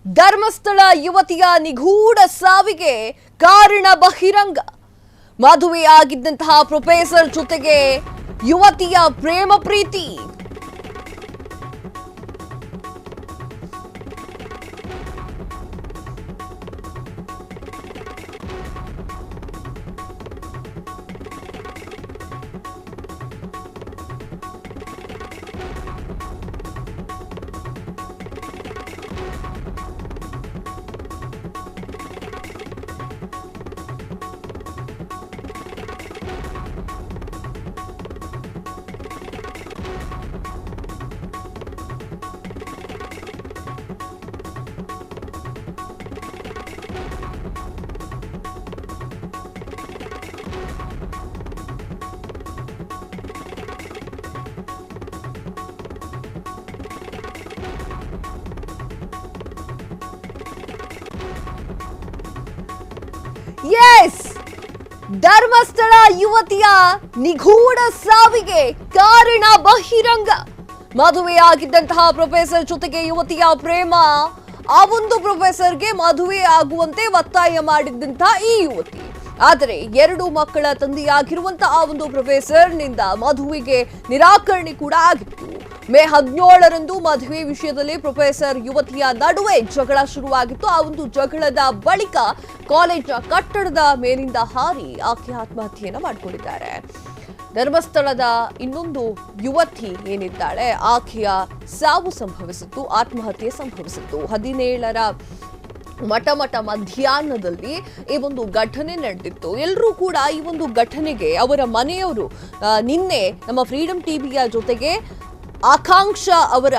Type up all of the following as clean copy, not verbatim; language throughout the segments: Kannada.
ಧರ್ಮಸ್ಥಳ ಯುವತಿಯ ನಿಗೂಢ ಸಾವಿಗೆ ಕಾರಣ ಬಹಿರಂಗ. ಮದುವೆಯಾಗಿದ್ದಂತಹ ಪ್ರೊಫೆಸರ್ ಜೊತೆಗೆ ಯುವತಿಯ ಪ್ರೇಮ ಪ್ರೀತಿ. ಎಸ್, ಧರ್ಮಸ್ಥಳ ಯುವತಿಯ ನಿಗೂಢ ಸಾವಿಗೆ ಕಾರಣ ಬಹಿರಂಗ. ಮದುವೆಯಾಗಿದ್ದಂತಹ ಪ್ರೊಫೆಸರ್ ಜೊತೆಗೆ ಯುವತಿಯ ಪ್ರೇಮ. ಆ ಒಂದು ಪ್ರೊಫೆಸರ್ಗೆ ಮದುವೆ ಆಗುವಂತೆ ಒತ್ತಾಯ ಮಾಡಿದ್ದಂತಹ ಈ ಯುವತಿ, ಆದರೆ 2 ಮಕ್ಕಳ ತಂದೆಯಾಗಿರುವಂತಹ ಆ ಒಂದು ಪ್ರೊಫೆಸರ್ನಿಂದ ಮದುವೆಗೆ ನಿರಾಕರಣೆ ಕೂಡ ಆಗಿತ್ತು. ಮೇ 17ರಂದು ಮದುವೆ ವಿಷಯದಲ್ಲಿ ಪ್ರೊಫೆಸರ್ ಯುವತಿಯ ನಡುವೆ ಜಗಳ ಶುರುವಾಗಿತ್ತು. ಆ ಒಂದು ಜಗಳದ ಬಳಿಕ ಕಾಲೇಜಿನ ಕಟ್ಟಡದ ಮೇಲಿಂದ ಹಾರಿ ಆಕೆ ಆತ್ಮಹತ್ಯೆಯನ್ನು ಮಾಡಿಕೊಂಡಿದ್ದಾರೆ. ಧರ್ಮಸ್ಥಳದ ಇನ್ನೊಂದು ಯುವತಿ ಏನಿದ್ದಾಳೆ, ಆಕೆಯ ಸಾವು ಸಂಭವಿಸಿತ್ತು, ಆತ್ಮಹತ್ಯೆ ಸಂಭವಿಸಿತ್ತು. 17ರ ಮಠ ಮಧ್ಯಾಹ್ನದಲ್ಲಿ ಈ ಒಂದು ಘಟನೆ ನಡೆದಿತ್ತು. ಎಲ್ಲರೂ ಕೂಡ ಈ ಒಂದು ಘಟನೆಗೆ ಅವರ ಮನೆಯವರು ನಿನ್ನೆ ನಮ್ಮ ಫ್ರೀಡಂ ಟಿವಿಯ ಜೊತೆಗೆ ಆಕಾಂಕ್ಷ ಅವರ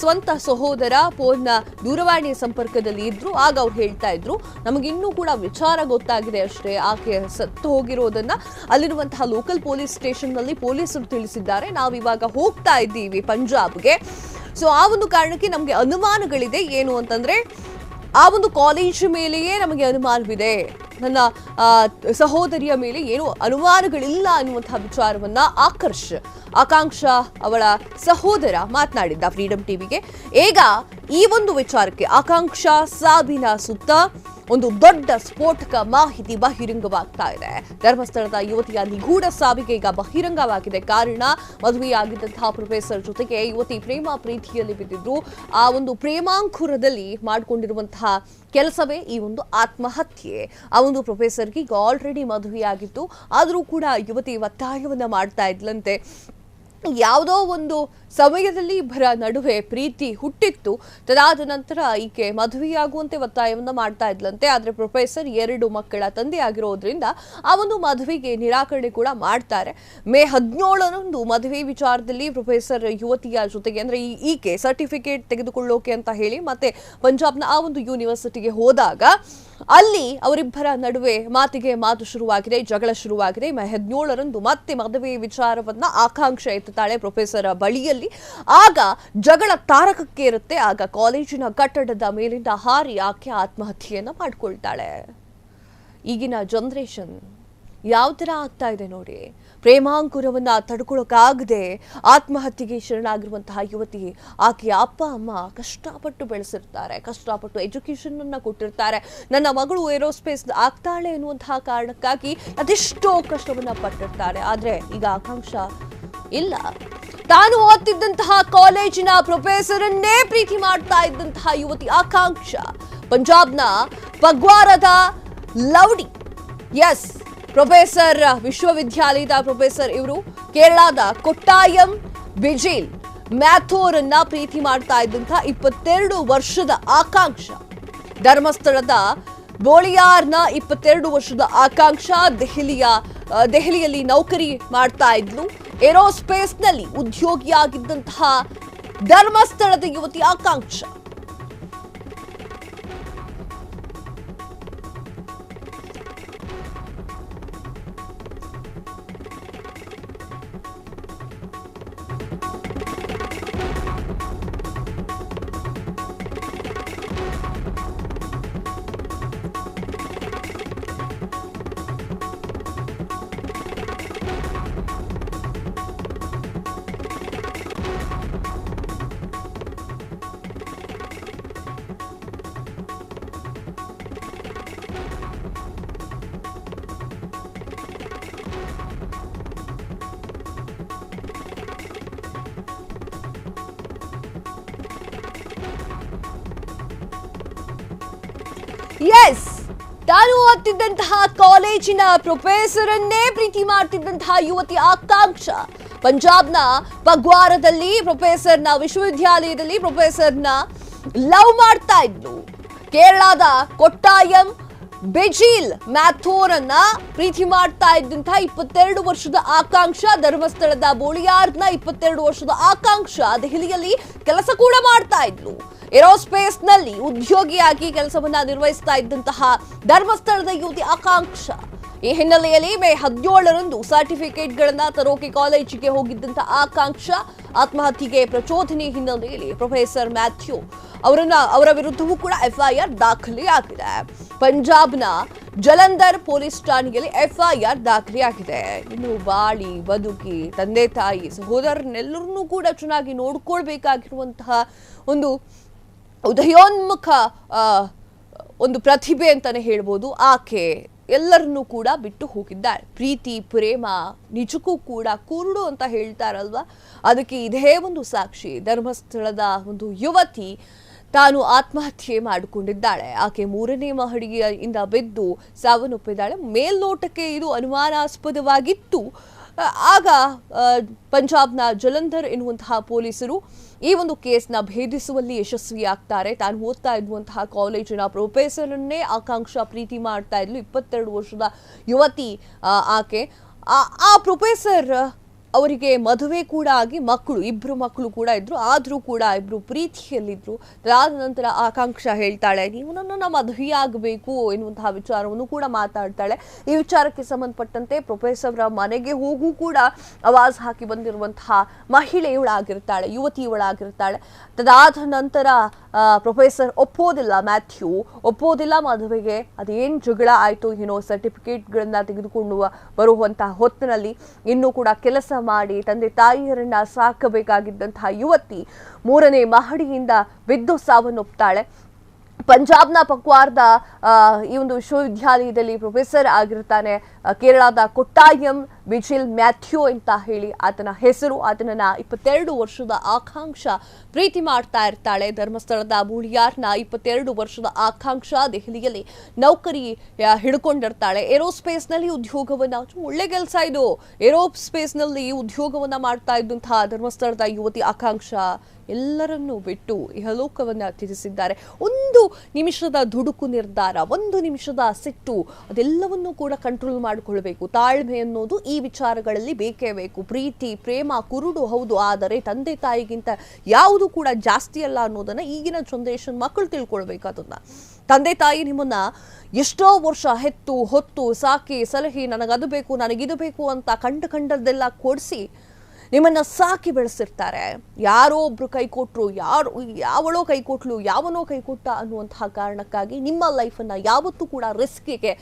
ಸ್ವಂತ ಸಹೋದರ ಫೋನ್ನ ದೂರವಾಣಿ ಸಂಪರ್ಕದಲ್ಲಿ ಇದ್ರು. ಆಗ ಅವ್ರು ಹೇಳ್ತಾ ಇದ್ರು, ನಮಗಿನ್ನೂ ಕೂಡ ವಿಚಾರ ಗೊತ್ತಾಗಿದೆ ಅಷ್ಟೇ, ಆಕೆ ಸತ್ತು ಹೋಗಿರೋದನ್ನ ಅಲ್ಲಿರುವಂತಹ ಲೋಕಲ್ ಪೊಲೀಸ್ ಸ್ಟೇಷನ್ ನಲ್ಲಿ ಪೊಲೀಸರು ತಿಳಿಸಿದ್ದಾರೆ. ನಾವಿವಾಗ ಹೋಗ್ತಾ ಇದ್ದೀವಿ ಪಂಜಾಬ್ಗೆ. ಸೊ ಆ ಒಂದು ಕಾರಣಕ್ಕೆ ನಮಗೆ ಅನುಮಾನಗಳಿದೆ. ಏನು ಅಂತಂದ್ರೆ, ಆ ಒಂದು ಕಾಲೇಜ್ ಮೇಲೆಯೇ ನಮಗೆ ಅನುಮಾನವಿದೆ, ನನ್ನ ಸಹೋದರಿಯ ಮೇಲೆ ಏನು ಅನುಮಾನಗಳಿಲ್ಲ ಅನ್ನುವಂತಹ ವಿಚಾರವನ್ನ ಆಕಾಂಕ್ಷ ಅವಳ ಸಹೋದರ ಮಾತನಾಡಿದ್ದ ಫ್ರೀಡಂ ಟಿವಿಗೆ. ಈಗ ಈ ಒಂದು ವಿಚಾರಕ್ಕೆ ಆಕಾಂಕ್ಷ ಸಾವಿನ ಸುತ್ತ ಒಂದು ದೊಡ್ಡ ಸ್ಫೋಟಕ ಮಾಹಿತಿ ಬಹಿರಂಗವಾಗ್ತಾ ಇದೆ. ಧರ್ಮಸ್ಥಳದ ಯುವತಿಯ ನಿಗೂಢ ಸಾವಿಗೆ ಈಗ ಬಹಿರಂಗವಾಗಿದೆ ಕಾರಣ. ಮದುವೆಯಾಗಿದ್ದಂತಹ ಪ್ರೊಫೆಸರ್ ಜೊತೆಗೆ ಯುವತಿ ಪ್ರೇಮ ಪ್ರೀತಿಯಲ್ಲಿ ಬಿದ್ದಿದ್ರು. ಆ ಒಂದು ಪ್ರೇಮಾಂಕುರದಲ್ಲಿ ಮಾಡಿಕೊಂಡಿರುವಂತಹ ಕೆಲಸವೇ ಈ ಒಂದು ಆತ್ಮಹತ್ಯೆ. ಆ ಒಂದು ಪ್ರೊಫೆಸರ್ಗೆ ಈಗ ಆಲ್ರೆಡಿ ಮದುವೆಯಾಗಿತ್ತು, ಆದರೂ ಕೂಡ ಯುವತಿ ಒತ್ತಾಯವನ್ನ ಮಾಡ್ತಾ ಇದ್ಲಂತೆ. ಯಾವುದೋ ಒಂದು ಸಮಯದಲ್ಲಿ ಇಬ್ಬರ ನಡುವೆ ಪ್ರೀತಿ ಹುಟ್ಟಿತ್ತು. ತದಾದ ನಂತರ ಈಕೆ ಮದುವೆಯಾಗುವಂತೆ ಒತ್ತಾಯವನ್ನ ಮಾಡ್ತಾ ಇದ್ಲಂತೆ. ಆದ್ರೆ ಪ್ರೊಫೆಸರ್ 2 ಮಕ್ಕಳ ತಂದೆ ಆಗಿರೋದ್ರಿಂದ ಆ ಒಂದು ಮದುವೆಗೆ ನಿರಾಕರಣೆ ಕೂಡ ಮಾಡ್ತಾರೆ. ಮೇ 17ರಂದು ಮದುವೆ ವಿಚಾರದಲ್ಲಿ ಪ್ರೊಫೆಸರ್ ಯುವತಿಯ ಜೊತೆಗೆ ಅಂದ್ರೆ ಈಕೆ ಸರ್ಟಿಫಿಕೇಟ್ ತೆಗೆದುಕೊಳ್ಳೋಕೆ ಅಂತ ಹೇಳಿ ಮತ್ತೆ ಪಂಜಾಬ್ನ ಆ ಒಂದು ಯೂನಿವರ್ಸಿಟಿಗೆ ಹೋದಾಗ ಅಲ್ಲಿ ಅವರಿಬ್ಬರ ನಡುವೆ ಮಾತು ಶುರುವಾಗಿದೆ, ಜಗಳ ಶುರುವಾಗಿದೆ. ಮೇ 17ರಂದು ಮತ್ತೆ ಮದುವೆ ವಿಚಾರವನ್ನ ಆಕಾಂಕ್ಷ ಎತ್ತುತ್ತಾಳೆ ಪ್ರೊಫೆಸರ್ ಬಳಿಯಲ್ಲಿ. ಆಗ ಜಗಳ ತಾರಕಕ್ಕೆ ಇರುತ್ತೆ. ಆಗ ಕಾಲೇಜಿನ ಕಟ್ಟಡದ ಮೇಲಿಂದ ಹಾರಿ ಆಕೆ ಆತ್ಮಹತ್ಯೆಯನ್ನ ಮಾಡಿಕೊಳ್ತಾಳೆ. ಈಗಿನ ಜನರೇಷನ್ ಯಾವ ತರ ಆಗ್ತಾ ಇದೆ ನೋಡಿ. ಪ್ರೇಮಾಂಕುರವನ್ನ ತಡ್ಕೊಳ್ಳೋಕ್ಕಾಗದೆ ಆತ್ಮಹತ್ಯೆಗೆ ಶರಣಾಗಿರುವಂತಹ ಯುವತಿ, ಆಕೆಯ ಅಪ್ಪ ಅಮ್ಮ ಕಷ್ಟಪಟ್ಟು ಬೆಳೆಸಿರ್ತಾರೆ, ಕಷ್ಟಪಟ್ಟು ಎಜುಕೇಶನ್ ಅನ್ನ ಕೊಟ್ಟಿರ್ತಾರೆ. ನನ್ನ ಮಗಳು ಏರೋಸ್ಪೇಸ್ ಆಗ್ತಾಳೆ ಎನ್ನುವಂತಹ ಕಾರಣಕ್ಕಾಗಿ ಅದೆಷ್ಟೋ ಕಷ್ಟವನ್ನ ಪಟ್ಟಿರ್ತಾರೆ. ಆದ್ರೆ ಈಗ ಆಕಾಂಕ್ಷ ಇಲ್ಲ, ತಾನು ಓದ್ತಿದ್ದಂತಹ ಕಾಲೇಜಿನ ಪ್ರೊಫೆಸರನ್ನೇ ಪ್ರೀತಿ ಮಾಡ್ತಾ ಇದ್ದಂತಹ ಯುವತಿ ಆಕಾಂಕ್ಷ ಪಂಜಾಬ್ನ ಪಗ್ವಾರದ ಲೌಡಿ. ಎಸ್, ಪ್ರೊಫೆಸರ್ ವಿಶ್ವವಿದ್ಯಾಲಯದ ಪ್ರೊಫೆಸರ್ ಇವರು. ಕೇರಳದ ಕೊಟ್ಟಾಯಂ ಬಿಜಿಲ್ ಮ್ಯಾಥೋರನ್ನ ಪ್ರೀತಿ ಮಾಡ್ತಾ ಇದ್ದಂತಹ 22 ವರ್ಷದ ಆಕಾಂಕ್ಷ. ಧರ್ಮಸ್ಥಳದ ಬೋಳಿಯಾರ್ನ 22 ವರ್ಷದ ಆಕಾಂಕ್ಷ ದೆಹಲಿಯಲ್ಲಿ ನೌಕರಿ ಮಾಡ್ತಾ ಇದ್ಲು. ಏರೋಸ್ಪೇಸ್ನಲ್ಲಿ ಉದ್ಯೋಗಿಯಾಗಿದ್ದಂತಹ ಧರ್ಮಸ್ಥಳದ ಯುವತಿ ಆಕಾಂಕ್ಷ. ಎಸ್, ತಾನು ಓದ್ತಿದ್ದಂತಹ ಕಾಲೇಜಿನ ಪ್ರೊಫೆಸರ್ ಅನ್ನೇ ಪ್ರೀತಿ ಮಾಡ್ತಿದ್ದಂತಹ ಯುವತಿ ಆಕಾಂಕ್ಷ ಪಂಜಾಬ್ನ ಪಗ್ವಾರದಲ್ಲಿ ವಿಶ್ವವಿದ್ಯಾಲಯದಲ್ಲಿ ಪ್ರೊಫೆಸರ್ನ ಲವ್ ಮಾಡ್ತಾ ಇದ್ಲು. ಕೇರಳದ ಕೊಟ್ಟಾಯಂ ಬೆಜಿಲ್ ಮ್ಯಾಥೋರ್ ಅನ್ನ ಪ್ರೀತಿ ಮಾಡ್ತಾ ಇದ್ದಂತಹ 22 ವರ್ಷದ ಆಕಾಂಕ್ಷ, ಧರ್ಮಸ್ಥಳದ ಬೋಳಿಯಾರ್ನ 22 ವರ್ಷದ ಆಕಾಂಕ್ಷ ದೆಹಲಿಯಲ್ಲಿ ಕೆಲಸ ಕೂಡ ಮಾಡ್ತಾ ಇದ್ಲು. ಏರೋಸ್ಪೇಸ್ ನಲ್ಲಿ ಉದ್ಯೋಗಿಯಾಗಿ ಕೆಲಸವನ್ನ ನಿರ್ವಹಿಸ್ತಾ ಇದ್ದಂತಹ ಧರ್ಮಸ್ಥಳದ ಯುವತಿ ಆಕಾಂಕ್ಷ ಈ ಹಿನ್ನೆಲೆಯಲ್ಲಿ ಮೇ 17ರಂದು ಸರ್ಟಿಫಿಕೇಟ್ಗಳನ್ನ ತರೋಕೆ ಕಾಲೇಜಿಗೆ ಹೋಗಿದ್ದಂತಹ ಆಕಾಂಕ್ಷ ಆತ್ಮಹತ್ಯೆಗೆ ಪ್ರಚೋದನೆ ಹಿನ್ನೆಲೆಯಲ್ಲಿ ಪ್ರೊಫೆಸರ್ ಮ್ಯಾಥ್ಯೂ ಅವರ ವಿರುದ್ಧವೂ ಕೂಡ ಎಫ್ಐಆರ್ ದಾಖಲೆಯಾಗಿದೆ. ಪಂಜಾಬ್ನ ಜಲಂಧರ್ ಪೊಲೀಸ್ ಠಾಣೆಯಲ್ಲಿ ಎಫ್ಐಆರ್ ದಾಖಲೆಯಾಗಿದೆ. ಇನ್ನು ಬಾಳಿ ಬದುಕಿ ತಂದೆ ತಾಯಿ ಸಹೋದರನೆಲ್ಲರನ್ನೂ ಕೂಡ ಚೆನ್ನಾಗಿ ನೋಡ್ಕೊಳ್ಬೇಕಾಗಿರುವಂತಹ ಒಂದು ಉದಯೋನ್ಮುಖ ಒಂದು ಪ್ರತಿಭೆ ಅಂತಾನೆ ಹೇಳ್ಬೋದು. ಆಕೆ ಎಲ್ಲರನ್ನೂ ಕೂಡ ಬಿಟ್ಟು ಹೋಗಿದ್ದಾರೆ. ಪ್ರೀತಿ ಪ್ರೇಮ ನಿಜಕ್ಕೂ ಕೂಡ ಕುರುಡು ಅಂತ ಹೇಳ್ತಾರಲ್ವಾ, ಅದಕ್ಕೆ ಇದೇ ಒಂದು ಸಾಕ್ಷಿ. ಧರ್ಮಸ್ಥಳದ ಒಂದು ಯುವತಿ ತಾನು ಆತ್ಮಹತ್ಯೆ ಮಾಡಿಕೊಂಡಿದ್ದಾಳೆ. ಆಕೆ 3ನೇ ಮಹಡಿಯಿಂದ ಬಿದ್ದು ಸಾವನ್ನಪ್ಪಿದ್ದಾಳೆ. ಮೇಲ್ನೋಟಕ್ಕೆ ಇದು ಅನುಮಾನಾಸ್ಪದವಾಗಿತ್ತು. ಆಗ ಪಂಜಾಬ್ನ ಜಲಂಧರ್ ಎನ್ನುವಂತಹ ಪೊಲೀಸರು ಈ ಒಂದು ಕೇಸ್ನ ಭೇದಿಸುವಲ್ಲಿ ಯಶಸ್ವಿಯಾಗ್ತಾರೆ. ತಾನು ಓದ್ತಾ ಇದ್ದಂತಹ ಕಾಲೇಜಿನ ಪ್ರೊಫೆಸರ್ ಅನ್ನೇ ಆಕಾಂಕ್ಷ ಪ್ರೀತಿ ಮಾಡ್ತಾ ಇದ್ಲು. 22 ವರ್ಷದ ಯುವತಿ ಆಕೆ. ಆ ಪ್ರೊಫೆಸರ್ ಅವರಿಗೆ ಮದುವೆ ಕೂಡ ಆಗಿ ಇಬ್ರು ಮಕ್ಕಳು ಕೂಡ ಇದ್ರು. ಆದ್ರೂ ಕೂಡ ಇಬ್ರು ಪ್ರೀತಿಯಲ್ಲಿದ್ರು. ಅದಾದ ನಂತರ ಆಕಾಂಕ್ಷ ಹೇಳ್ತಾಳೆ, ನೀವು ನನ್ನನ್ನು ಮದುವೆಯಾಗಬೇಕು ಎನ್ನುವಂತಹ ವಿಚಾರವನ್ನು ಕೂಡ ಮಾತಾಡ್ತಾಳೆ. ಈ ವಿಚಾರಕ್ಕೆ ಸಂಬಂಧಪಟ್ಟಂತೆ ಪ್ರೊಫೆಸರ್ ಮನೆಗೆ ಹೋಗೂ ಕೂಡ ಆವಾಜ್ ಹಾಕಿ ಬಂದಿರುವಂತಹ ಮಹಿಳೆಯವಳಾಗಿರ್ತಾಳೆ, ಯುವತಿಯವಳಾಗಿರ್ತಾಳೆ. ತದಾದ ನಂತರ ಪ್ರೊಫೆಸರ್ ಮ್ಯಾಥ್ಯೂ ಒಪ್ಪೋದಿಲ್ಲ ಮದುವೆಗೆ. ಅದೇನು ಜಗಳ ಆಯ್ತು ಏನೋ, ಸರ್ಟಿಫಿಕೇಟ್ಗಳನ್ನ ತೆಗೆದುಕೊಂಡು ಬರುವಂತಹ ಹೊತ್ತಿನಲ್ಲಿ ಇನ್ನೂ ಕೂಡ ಕೆಲಸ ಮಾಡಿ ತಂದೆ ತಾಯಿಯರನ್ನ ಸಾಕಬೇಕಾಗಿದ್ದಂತಹ ಯುವತಿ 3ನೇ ಮಹಡಿಯಿಂದ ಬಿದ್ದು ಸಾವನ್ನಪ್ತಾಳೆ. ಪಂಜಾಬ್ನ ಪಕ್ವಾರದ ಈ ಒಂದು ವಿಶ್ವವಿದ್ಯಾಲಯದಲ್ಲಿ ಪ್ರೊಫೆಸರ್ ಆಗಿರ್ತಾನೆ. ಕೇರಳದ ಕೊಟ್ಟಾಯಂ ಬೆಜಿಲ್ ಮ್ಯಾಥ್ಯೂ ಅಂತ ಹೇಳಿ ಆತನ ಹೆಸರು. ಆತನನ್ನ 22 ವರ್ಷದ ಆಕಾಂಕ್ಷ ಪ್ರೀತಿ ಮಾಡ್ತಾ ಇರ್ತಾಳೆ. ಧರ್ಮಸ್ಥಳದ ಬೂಳಿಯಾರ್ನ 22 ವರ್ಷದ ಆಕಾಂಕ್ಷ ದೆಹಲಿಯಲ್ಲಿ ನೌಕರಿ ಹಿಡ್ಕೊಂಡಿರ್ತಾಳೆ. ಏರೋಸ್ಪೇಸ್ ನಲ್ಲಿ ಉದ್ಯೋಗವನ್ನ, ಒಳ್ಳೆ ಕೆಲಸ ಇದು, ಏರೋಸ್ಪೇಸ್ ನಲ್ಲಿ ಉದ್ಯೋಗವನ್ನ ಮಾಡ್ತಾ ಇದ್ದಂತಹ ಧರ್ಮಸ್ಥಳದ ಯುವತಿ ಆಕಾಂಕ್ಷ ಎಲ್ಲರನ್ನೂ ಬಿಟ್ಟು ಇಹಲೋಕವನ್ನ ತ್ಯಜಿಸಿದ್ದಾರೆ. ಒಂದು ನಿಮಿಷದ ದುಡುಕು ನಿರ್ಧಾರ, ಒಂದು ನಿಮಿಷದ ಸಿಟ್ಟು, ಅದೆಲ್ಲವನ್ನೂ ಕೂಡ ಕಂಟ್ರೋಲ್ ಮಾಡಿಕೊಳ್ಬೇಕು. ತಾಳ್ಮೆ ಅನ್ನೋದು ಈ ವಿಚಾರಗಳಲ್ಲಿ ಬೇಕೇ ಬೇಕು. ಪ್ರೀತಿ ಪ್ರೇಮ ಕುರುಡು ಹೌದು, ಆದರೆ ತಂದೆ ತಾಯಿಗಿಂತ ಯಾವುದು ಕೂಡ ಜಾಸ್ತಿ ಅಲ್ಲ ಅನ್ನೋದನ್ನ ಈಗಿನ ಜನರೇಷನ್ ಮಕ್ಕಳು ತಿಳ್ಕೊಳ್ಬೇಕು. ಅದನ್ನ ತಂದೆ ತಾಯಿ ನಿಮ್ಮನ್ನ ಎಷ್ಟೋ ವರ್ಷ ಹೆತ್ತು ಹೊತ್ತು ಸಾಕಿ ಸಲಹೆ, ನನಗದು ಬೇಕು ನನಗಿದು ಬೇಕು ಅಂತ ಕಂಡದ್ದೆಲ್ಲ ಕೊಡಿಸಿ ನಿಮ್ಮನ್ನ ಸಾಕಿ ಬೆಳೆಸಿರ್ತಾರೆ. ಯಾರೋ ಒಬ್ರು ಕೈ ಕೊಟ್ರು, ಯಾವಳೋ ಕೈ ಕೊಟ್ಲು, ಯಾವನೋ ಕೈ ಕೊಟ್ಟ ಅನ್ನುವಂತಹ ಕಾರಣಕ್ಕಾಗಿ ನಿಮ್ಮ ಲೈಫನ್ನ ಯಾವತ್ತೂ ಕೂಡ ರಿಸ್ಕಿಗೆ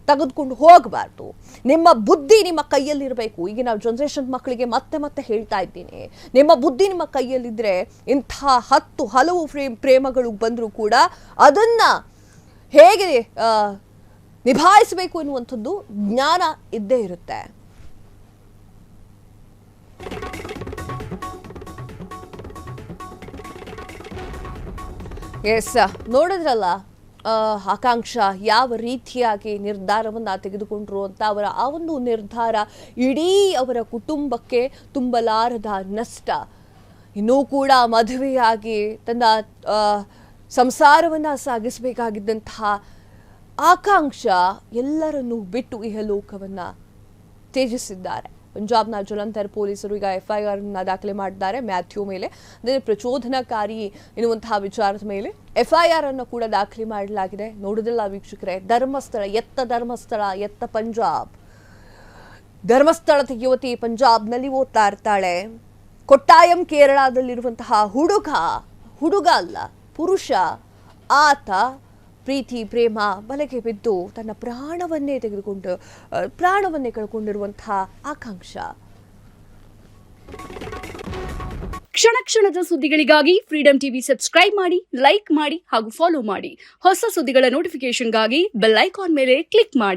ತೆಗೆದುಕೊಂಡು ಹೋಗಬಾರ್ದು. ನಿಮ್ಮ ಬುದ್ಧಿ ನಿಮ್ಮ ಕೈಯಲ್ಲಿರಬೇಕು. ಈಗಿನ ಜನರೇಷನ್ ಮಕ್ಕಳಿಗೆ ಮತ್ತೆ ಹೇಳ್ತಾ ಇದ್ದೀನಿ, ನಿಮ್ಮ ಬುದ್ಧಿ ನಿಮ್ಮ ಕೈಯಲ್ಲಿದ್ರೆ ಇಂಥ 10 ಹಲವು ಪ್ರೇಮಗಳು ಬಂದರೂ ಕೂಡ ಅದನ್ನ ಹೇಗೆ ನಿಭಾಯಿಸಬೇಕು ಎನ್ನುವಂಥದ್ದು ಜ್ಞಾನ ಇದ್ದೇ ಇರುತ್ತೆ. ಎಸ್, ನೋಡಿದ್ರಲ್ಲ ಆಕಾಂಕ್ಷ ಯಾವ ರೀತಿಯಾಗಿ ನಿರ್ಧಾರವನ್ನ ತೆಗೆದುಕೊಂಡ್ರು ಅಂತ. ಅವರ ಆ ಒಂದು ನಿರ್ಧಾರ ಇಡೀ ಅವರ ಕುಟುಂಬಕ್ಕೆ ತುಂಬಲಾರದ ನಷ್ಟ. ಇನ್ನೂ ಕೂಡ ಮದುವೆಯಾಗಿ ತನ್ನ ಸಂಸಾರವನ್ನ ಸಾಗಿಸಬೇಕಾಗಿದ್ದಂತಹ ಆಕಾಂಕ್ಷ ಎಲ್ಲರನ್ನೂ ಬಿಟ್ಟು ಇಹಲೋಕವನ್ನ ತ್ಯಜಿಸಿದ್ದಾರೆ. ಪಂಜಾಬ್ನ ಜಲಂಧರ್ ಪೊಲೀಸರು ಈಗ ಎಫ್ಐಆರ್ ದಾಖಲೆ ಮಾಡಿದ್ದಾರೆ ಮ್ಯಾಥ್ಯೂ ಮೇಲೆ. ಅದೇ ಪ್ರಚೋದನಕಾರಿ ಎನ್ನುವಂತಹ ವಿಚಾರದ ಮೇಲೆ ಎಫ್ಐಆರ್ ಅನ್ನು ಕೂಡ ದಾಖಲೆ ಮಾಡಲಾಗಿದೆ. ನೋಡಿದ್ರಲ್ಲ ವೀಕ್ಷಕರೇ, ಧರ್ಮಸ್ಥಳ ಎತ್ತ ಪಂಜಾಬ್. ಧರ್ಮಸ್ಥಳದ ಯುವತಿ ಪಂಜಾಬ್ನಲ್ಲಿ ಓದ್ತಾ ಇರ್ತಾಳೆ. ಕೊಟ್ಟಾಯಂ ಕೇರಳದಲ್ಲಿರುವಂತಹ ಹುಡುಗ ಅಲ್ಲ ಪುರುಷ, ಆತ ಪ್ರೀತಿ ಪ್ರೇಮ ಬಲೆಗೆ ಬಿದ್ದು ತನ್ನ ಪ್ರಾಣವನ್ನೇ ಕಳ್ಕೊಂಡಿರುವಂತಹ ಆಕಾಂಕ್ಷ. ಕ್ಷಣದ ಸುದ್ದಿಗಳಿಗಾಗಿ ಫ್ರೀಡಂ ಟಿವಿ ಸಬ್ಸ್ಕ್ರೈಬ್ ಮಾಡಿ, ಲೈಕ್ ಮಾಡಿ ಹಾಗೂ ಫಾಲೋ ಮಾಡಿ. ಹೊಸ ಸುದ್ದಿಗಳ ನೋಟಿಫಿಕೇಶನ್ಗಾಗಿ ಬೆಲ್ ಐಕಾನ್ ಮೇಲೆ ಕ್ಲಿಕ್ ಮಾಡಿ.